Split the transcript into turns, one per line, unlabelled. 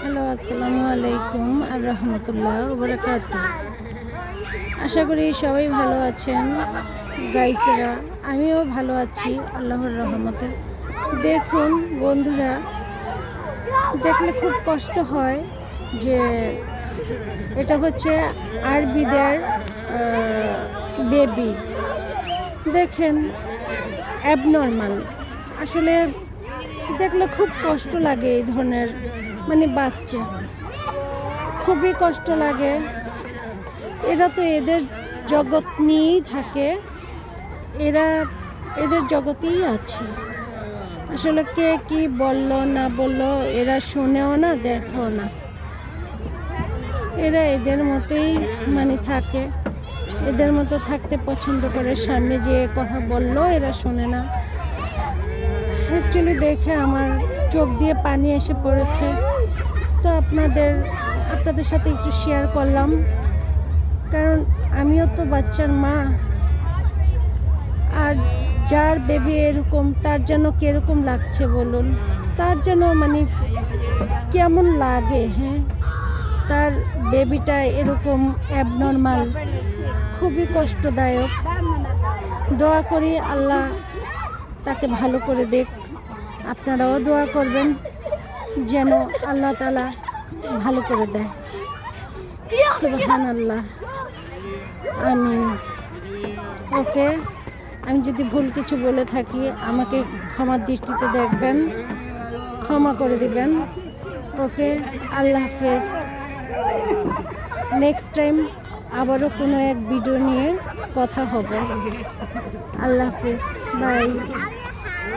Hello, আসসালামু আলাইকুম আর রহমতুল্লাহ বারাকাতুহু। আশা করি সবাই ভালো আছেন গাইসেরা। আমিও ভালো আছি আল্লাহর রহমতে। দেখুন বন্ধুরা, দেখলে খুব কষ্ট হয় যে এটা হচ্ছে আরবিদের বেবি। দেখেন অ্যাবনর্মাল, আসলে দেখলে খুব কষ্ট লাগে। এই ধরনের বাচ্চা খুবই কষ্ট লাগে। এরা তো এদের জগৎ নিয়েই থাকে, এরা এদের জগতেই আছে। আসলে কে কি বলল না বলল এরা শোনেও না, দেখেও না। এরা এদের মতোই থাকে, এদের মতো থাকতে পছন্দ করে। সামনে যে কথা বললো এরা শোনে না। অ্যাকচুয়ালি দেখে আমার চোখ দিয়ে পানি এসে পড়েছে। তো আপনাদের সাথে একটু শেয়ার করলাম, কারণ আমিও তো বাচ্চার মা। আর যার বেবি এরকম, তার যেন কীরকম লাগছে বলুন, তার যেন কেমন লাগে। হ্যাঁ, তার বেবিটা এরকম অ্যাবনর্মাল, খুবই কষ্টদায়ক। দোয়া করি আল্লাহ তাকে ভালো করে দেখ। আপনারাও দোয়া করবেন যেন আল্লাহ তাআলা ভালো করে দেয়। সুবহানাল্লাহ, আমিন। ওকে, আমি যদি ভুল কিছু বলে থাকি আমাকে ক্ষমার দৃষ্টিতে দেখবেন, ক্ষমা করে দিবেন। ওকে, আল্লাহ হাফেজ। নেক্সট টাইম আবারও কোনো এক ভিডিও নিয়ে কথা হবে। আল্লাহ হাফেজ, বাই।